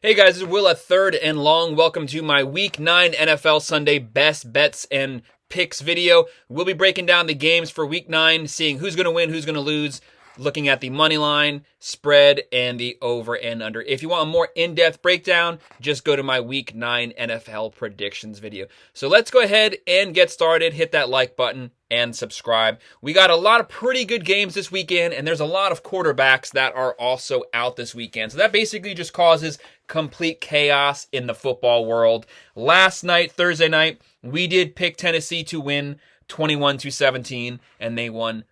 Hey guys, this is Will at Third and Long. Welcome to my Week 9 NFL Sunday Best Bets and Picks video. We'll be breaking down the games for Week 9, seeing who's going to win, who's going to lose, looking at the money line, spread, and the over and under. If you want a more in-depth breakdown, just go to my Week 9 NFL predictions video. So let's go ahead and get started. Hit that like button and subscribe. We got a lot of pretty good games this weekend, and there's a lot of quarterbacks that are also out this weekend. So that basically just causes complete chaos in the football world. Last night, Thursday night, we did pick Tennessee to win 21-17, and they won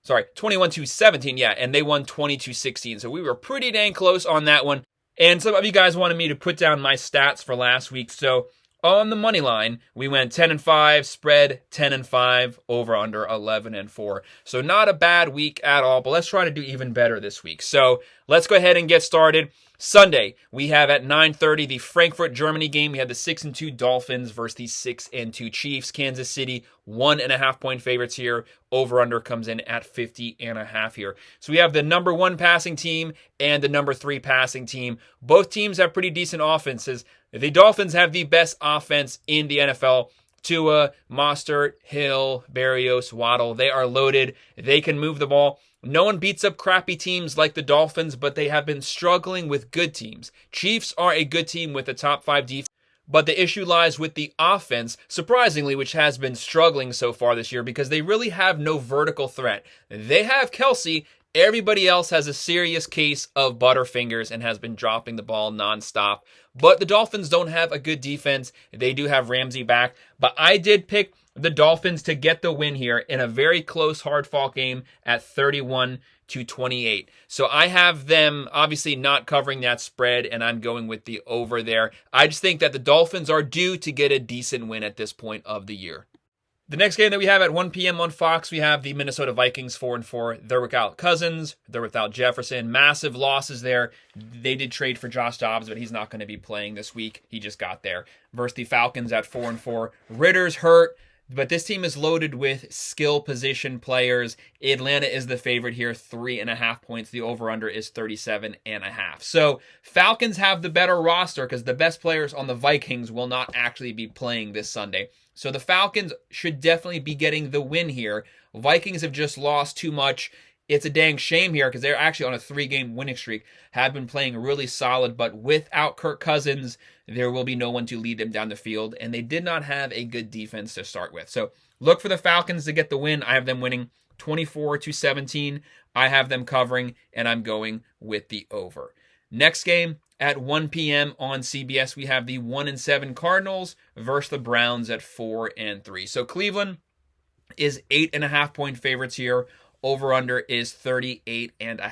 21-17, and they won 20-16. So we were pretty dang close on that one. And some of you guys wanted me to put down my stats for last week. So on the money line, we went 10-5, spread 10-5, over under 11-4. So not a bad week at all, but let's try to do even better this week. So let's go ahead and get started. Sunday, we have at 9:30 the Frankfurt, Germany game. We have the 6-2 Dolphins versus the 6-2 Chiefs. Kansas City, 1.5 point favorites here. Over-under comes in at 50.5 here. So we have the number 1 passing team and the number 3 passing team. Both teams have pretty decent offenses. The Dolphins have the best offense in the NFL. Tua, Mostert, Hill, Berrios, Waddle, they are loaded. They can move the ball. No one beats up crappy teams like the Dolphins, but they have been struggling with good teams. Chiefs are a good team with a top 5 defense, but the issue lies with the offense, surprisingly, which has been struggling so far this year because they really have no vertical threat. They have Kelsey. Everybody else has a serious case of butterfingers and has been dropping the ball nonstop. But the Dolphins don't have a good defense. They do have Ramsey back. But I did pick the Dolphins to get the win here in a very close, hard-fought game at 31-28. So I have them obviously not covering that spread, and I'm going with the over there. I just think that the Dolphins are due to get a decent win at this point of the year. The next game that we have at 1 p.m. on Fox, we have the Minnesota Vikings 4-4. They're without Cousins. They're without Jefferson. Massive losses there. They did trade for Josh Dobbs, but he's not going to be playing this week. He just got there. Versus the Falcons at 4-4. Ritter's hurt, but this team is loaded with skill position players. Atlanta is the favorite here, 3.5 points. The over-under is 37.5. So Falcons have the better roster because the best players on the Vikings will not actually be playing this Sunday. So the Falcons should definitely be getting the win here. Vikings have just lost too much. It's a dang shame here because they're actually on a 3-game winning streak, have been playing really solid, but without Kirk Cousins, there will be no one to lead them down the field, and they did not have a good defense to start with. So look for the Falcons to get the win. I have them winning 24-17. I have them covering, and I'm going with the over. Next game, at 1 p.m. on CBS, we have the 1-7 Cardinals versus the Browns at 4-3. So Cleveland is 8.5 point favorites here. Over-under is 38.5.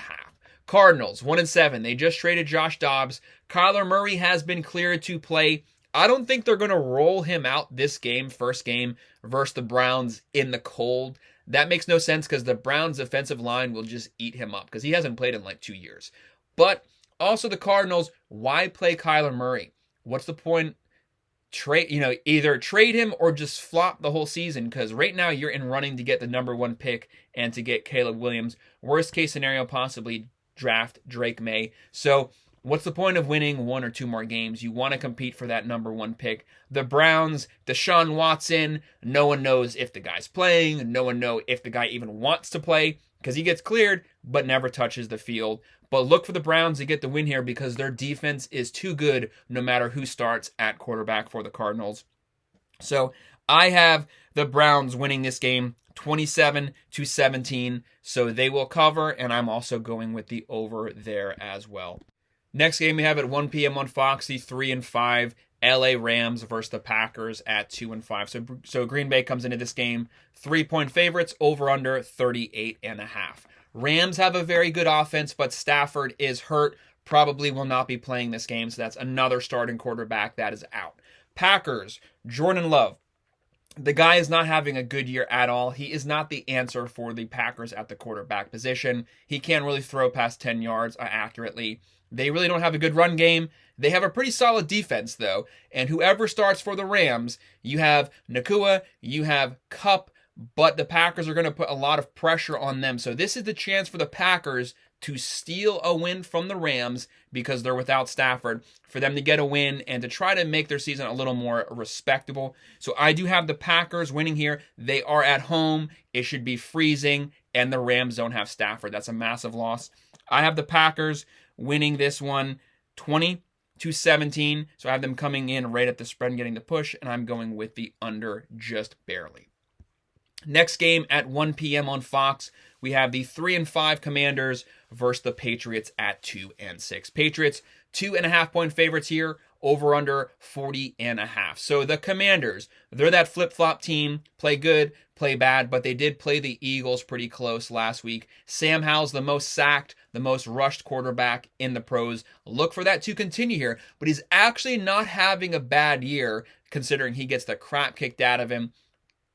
Cardinals, 1-7. They just traded Josh Dobbs. Kyler Murray has been cleared to play. I don't think they're going to roll him out this game, first game, versus the Browns in the cold. That makes no sense because the Browns' offensive line will just eat him up because he hasn't played in like 2 years. But also the Cardinals, why play Kyler Murray? What's the point? Either trade him or just flop the whole season because right now you're in running to get the number 1 pick and to get Caleb Williams. Worst case scenario, possibly draft Drake May. So what's the point of winning 1 or 2 more games? You want to compete for that number 1 pick. The Browns, Deshaun Watson, no one knows if the guy's playing. No one knows if the guy even wants to play because he gets cleared but never touches the field. But look for the Browns to get the win here because their defense is too good no matter who starts at quarterback for the Cardinals. So I have the Browns winning this game 27-17. So they will cover, and I'm also going with the over there as well. Next game we have at 1 p.m. on Fox, the 3-5 LA Rams versus the Packers at 2-5. So Green Bay comes into this game 3-point favorites, over under 38.5. Rams have a very good offense, but Stafford is hurt, probably will not be playing this game, so that's another starting quarterback that is out. Packers, Jordan Love. The guy is not having a good year at all. He is not the answer for the Packers at the quarterback position. He can't really throw past 10 yards accurately. They really don't have a good run game. They have a pretty solid defense, though, and whoever starts for the Rams, you have Nakua, you have Kupp, but the Packers are going to put a lot of pressure on them. So this is the chance for the Packers to steal a win from the Rams because they're without Stafford, for them to get a win and to try to make their season a little more respectable. So I do have the Packers winning here. They are at home. It should be freezing, and the Rams don't have Stafford. That's a massive loss. I have the Packers winning this one 20-17. So I have them coming in right at the spread and getting the push, and I'm going with the under just barely. Next game at 1 p.m. on Fox, we have the 3-5 Commanders versus the Patriots at 2-6. Patriots 2.5-point favorites here, over under 40.5. So the Commanders, they're that flip-flop team, play good, play bad, but they did play the Eagles pretty close last week. Sam Howell's the most sacked, the most rushed quarterback in the pros. Look for that to continue here, but he's actually not having a bad year considering he gets the crap kicked out of him.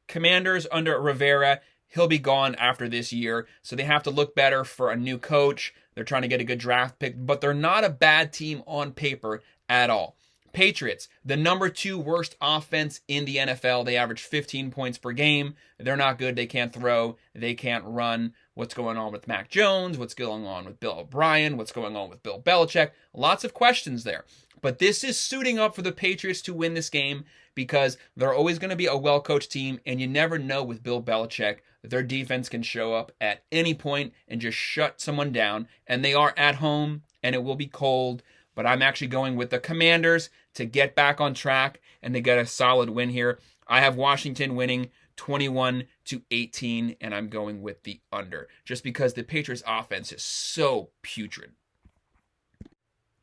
Commanders under Rivera, he'll be gone after this year, so they have to look better for a new coach. They're trying to get a good draft pick, but they're not a bad team on paper at all. Patriots, the number 2 worst offense in the NFL. They average 15 points per game. They're not good. They can't throw. They can't run. What's going on with Mac Jones? What's going on with Bill O'Brien? What's going on with Bill Belichick? Lots of questions there. But this is suiting up for the Patriots to win this game because they're always going to be a well-coached team, and you never know with Bill Belichick. Their defense can show up at any point and just shut someone down, and they are at home, and it will be cold, but I'm actually going with the Commanders to get back on track and to get a solid win here. I have Washington winning 21-18, and I'm going with the under, just because the Patriots offense is so putrid.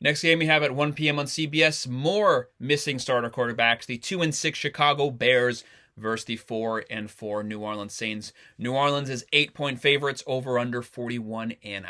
Next game we have at 1 p.m. on CBS, more missing starter quarterbacks. The 2-6 Chicago Bears versus the 4-4 New Orleans Saints. New Orleans is 8-point favorites, over under 41.5.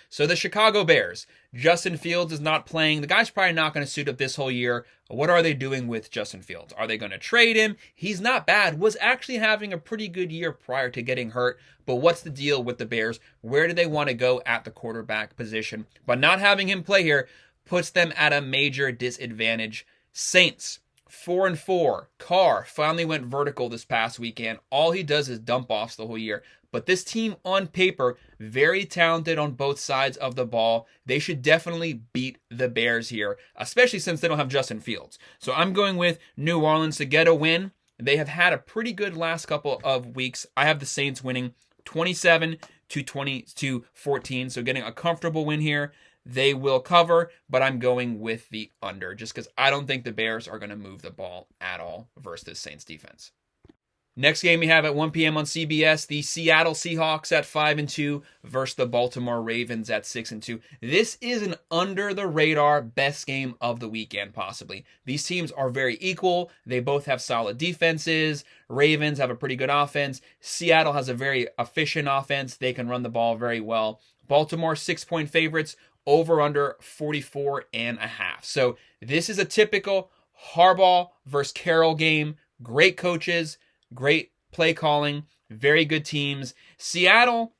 So the Chicago Bears, Justin Fields is not playing. The guy's probably not going to suit up this whole year. What are they doing with Justin Fields? Are they going to trade him? He's not bad. Was actually having a pretty good year prior to getting hurt. But what's the deal with the Bears? Where do they want to go at the quarterback position? But not having him play here puts them at a major disadvantage. Saints, 4-4. Carr finally went vertical this past weekend. All he does is dump offs the whole year. But this team on paper, very talented on both sides of the ball. They should definitely beat the Bears here, especially since they don't have Justin Fields. So I'm going with New Orleans to get a win. They have had a pretty good last couple of weeks. I have the Saints winning 27-14, so getting a comfortable win here. They will cover, but I'm going with the under just because I don't think the Bears are going to move the ball at all versus this Saints defense. Next game we have at 1 p.m. on CBS, the Seattle Seahawks at 5-2 versus the Baltimore Ravens at 6-2. This is an under-the-radar best game of the weekend, possibly. These teams are very equal. They both have solid defenses. Ravens have a pretty good offense. Seattle has a very efficient offense. They can run the ball very well. Baltimore, 6-point favorites, over under 44.5. So this is a typical Harbaugh versus Carroll game. Great coaches, great play calling, very good teams. Seattle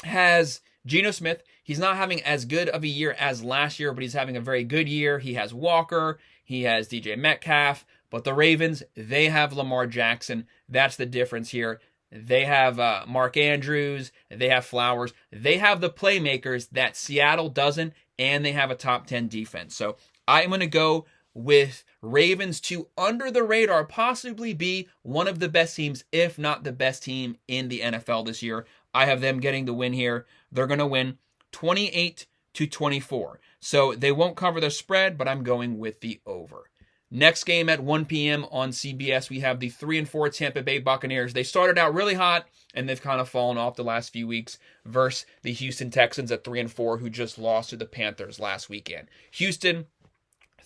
has Geno Smith. He's not having as good of a year as last year, but he's having a very good year. He has Walker, he has DJ Metcalf, but the Ravens, they have Lamar Jackson. That's the difference here. They have Mark Andrews. They have Flowers. They have the playmakers that Seattle doesn't, and they have a top 10 defense. So I'm going to go with Ravens to, under the radar, possibly be one of the best teams, if not the best team in the NFL this year. I have them getting the win here. They're going to win 28-24. So they won't cover the spread, but I'm going with the over. Next game at 1 p.m. on CBS, we have the 3-4 Tampa Bay Buccaneers. They started out really hot, and they've kind of fallen off the last few weeks, versus the Houston Texans at 3-4, who just lost to the Panthers last weekend. Houston,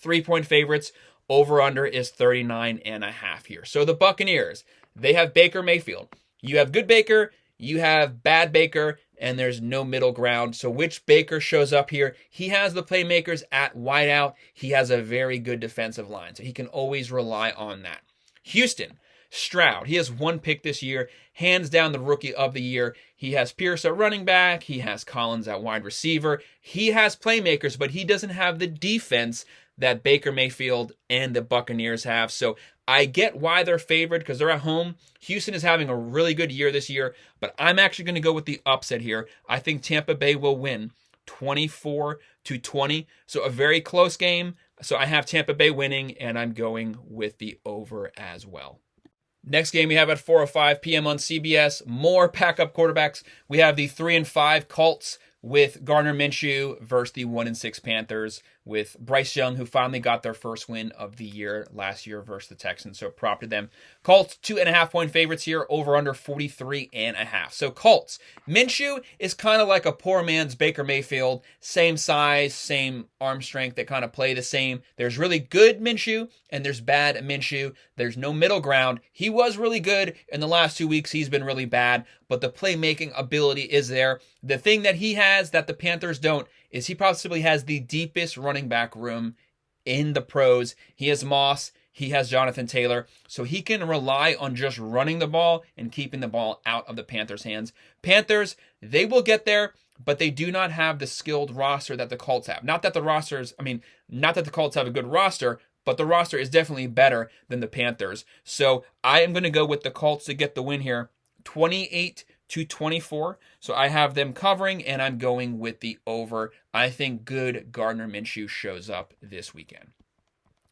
3-point favorites. Over-under is 39.5 here. So the Buccaneers, they have Baker Mayfield. You have good Baker, you have bad Baker, and there's no middle ground. So which Baker shows up here? He has the playmakers at wideout. He has a very good defensive line, so he can always rely on that. Houston, Stroud. He has 1 pick this year, hands down the rookie of the year. He has Pierce at running back. He has Collins at wide receiver. He has playmakers, but he doesn't have the defense that Baker Mayfield and the Buccaneers have. So I get why they're favored because they're at home. Houston is having a really good year this year, but I'm actually going to go with the upset here. I think Tampa Bay will win 24-20. So a very close game. So I have Tampa Bay winning, and I'm going with the over as well. Next game we have at 4:05 p.m. on CBS. More backup quarterbacks. We have the 3-5 Colts with Gardner Minshew versus the 1-6 Panthers with Bryce Young, who finally got their first win of the year last year versus the Texans. So prop to them. Colts 2.5-point favorites here, over under 43.5. So Colts. Minshew is kind of like a poor man's Baker Mayfield. Same size, same arm strength. They kind of play the same. There's really good Minshew and there's bad Minshew. There's no middle ground. He was really good in the last 2 weeks. He's been really bad, but the playmaking ability is there. The thing that he has that the Panthers don't is he possibly has the deepest running back room in the pros. He has Moss. He has Jonathan Taylor. So he can rely on just running the ball and keeping the ball out of the Panthers' hands. Panthers, they will get there, but they do not have the skilled roster that the Colts have. Not that the Colts have a good roster, but the roster is definitely better than the Panthers. So I am going to go with the Colts to get the win here, 28-24. So I have them covering, and I'm going with the over. I think good Gardner Minshew shows up this weekend.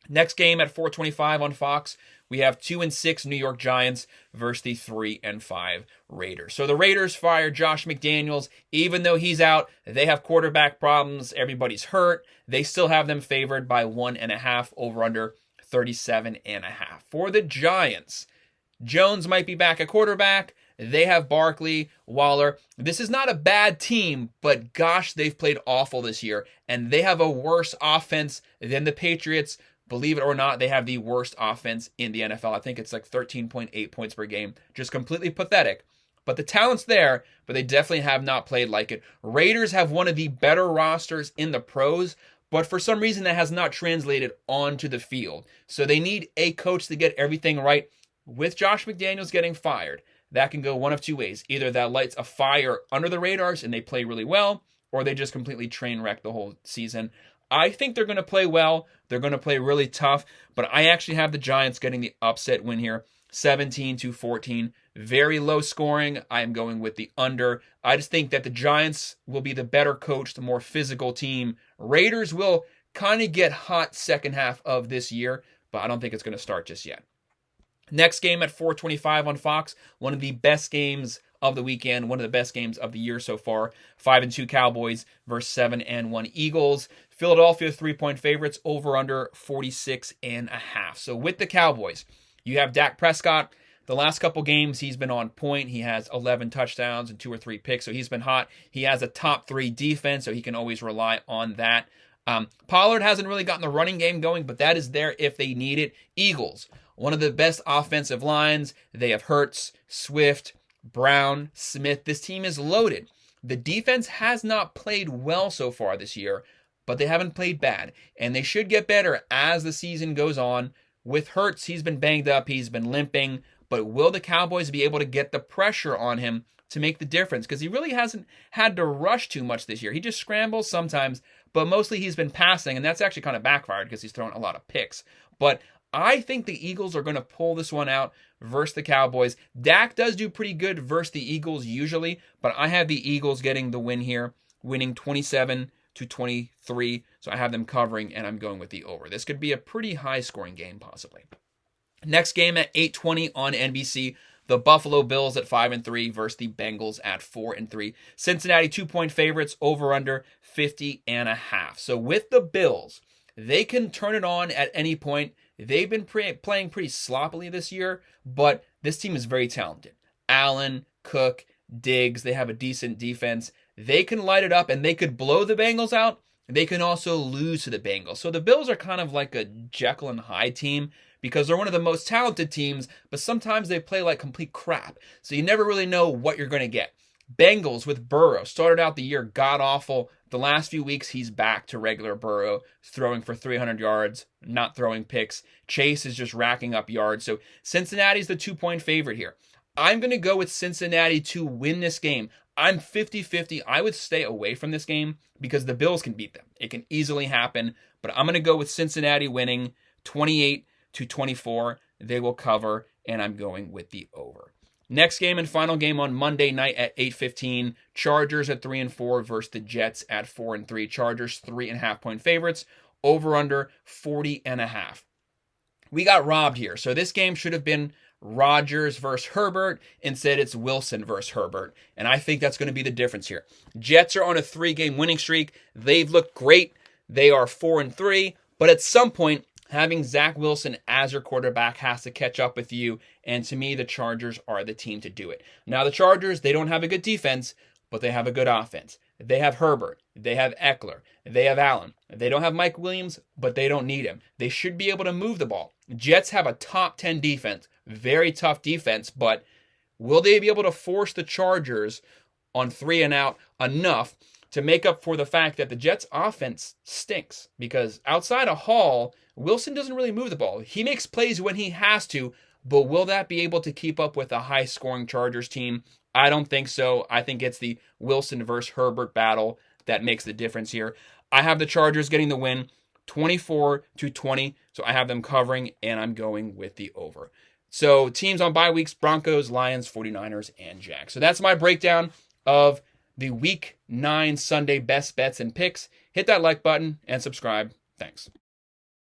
Next game at 4:25 on Fox, we have 2-6 New York Giants versus the 3-5 Raiders. So the Raiders fired Josh McDaniels. Even though he's out, they have quarterback problems. Everybody's hurt. They still have them favored by 1.5, over under 37.5. For the Giants, Jones might be back at quarterback. They have Barkley, Waller. This is not a bad team, but gosh, they've played awful this year. And they have a worse offense than the Patriots. Believe it or not, they have the worst offense in the NFL. I think it's like 13.8 points per game. Just completely pathetic. But the talent's there, but they definitely have not played like it. Raiders have one of the better rosters in the pros, but for some reason that has not translated onto the field. So they need a coach to get everything right. With Josh McDaniels getting fired, that can go one of two ways. Either that lights a fire under the radars and they play really well, or they just completely train wreck the whole season. I think they're going to play well. They're going to play really tough, but I actually have the Giants getting the upset win here, 17-14. Very low scoring. I am going with the under. I just think that the Giants will be the better coached, more physical team. Raiders will kind of get hot second half of this year, but I don't think it's going to start just yet. Next game at 4:25 on Fox, one of the best games of the weekend, one of the best games of the year so far. 5-2 Cowboys versus 7-1 Eagles. Philadelphia 3-point favorites, over under 46.5. So with the Cowboys, you have Dak Prescott. The last couple games, he's been on point. He has 11 touchdowns and 2 or 3 picks, so he's been hot. He has a top 3 defense, so he can always rely on that. Pollard hasn't really gotten the running game going, but that is there if they need it. Eagles, one of the best offensive lines. They have Hurts, Swift, Brown, Smith. This team is loaded. The defense has not played well so far this year, but they haven't played bad, and they should get better as the season goes on. With Hurts, he's been banged up, he's been limping, but will the Cowboys be able to get the pressure on him to make the difference? Because he really hasn't had to rush too much this year. He just scrambles sometimes, but mostly he's been passing, and that's actually kind of backfired because he's thrown a lot of picks. But I think the Eagles are going to pull this one out versus the Cowboys. Dak does do pretty good versus the Eagles usually, but I have the Eagles getting the win here, winning 27-23. So I have them covering, and I'm going with the over. This could be a pretty high-scoring game, possibly. Next game at 8:20 on NBC. The Buffalo Bills at 5-3 versus the Bengals at 4-3. Cincinnati 2-point favorites, over under 50.5. So with the Bills, they can turn it on at any point. They've been playing pretty sloppily this year, but this team is very talented. Allen, Cook, Diggs, they have a decent defense. They can light it up, and they could blow the Bengals out. They can also lose to the Bengals. So the Bills are kind of like a Jekyll and Hyde team because they're one of the most talented teams, but sometimes they play like complete crap. So you never really know what you're going to get. Bengals with Burrow. Started out the year god-awful. The last few weeks, he's back to regular Burrow, throwing for 300 yards, not throwing picks. Chase is just racking up yards. So Cincinnati's the 2-point favorite here. I'm going to go with Cincinnati to win this game. I'm 50-50. I would stay away from this game because the Bills can beat them. It can easily happen, but I'm going to go with Cincinnati winning 28-24. They will cover, and I'm going with the over. Next game and final game on Monday night at 8:15. Chargers at 3-4 versus the Jets at 4-3. Chargers 3.5-point favorites. Over under 40.5. We got robbed here. So this game should have been Rodgers versus Herbert. Instead, it's Wilson versus Herbert. And I think that's going to be the difference here. Jets are on a 3-game winning streak. They've looked great. They are 4-3. But at some point, having Zach Wilson as your quarterback has to catch up with you. And to me, the Chargers are the team to do it. Now, the Chargers, they don't have a good defense, but they have a good offense. They have Herbert. They have Eckler. They have Allen. They don't have Mike Williams, but they don't need him. They should be able to move the ball. Jets have a top 10 defense. Very tough defense, but will they be able to force the Chargers on 3 and out enough to make up for the fact that the Jets' offense stinks? Because outside of Hall, Wilson doesn't really move the ball. He makes plays when he has to, but will that be able to keep up with a high-scoring Chargers team? I don't think so. I think it's the Wilson versus Herbert battle that makes the difference here. I have the Chargers getting the win 24-20, so I have them covering, and I'm going with the over. So teams on bye weeks: Broncos, Lions, 49ers, and Jags. So that's my breakdown of the Week 9 Sunday best bets and picks. Hit that like button and subscribe. Thanks.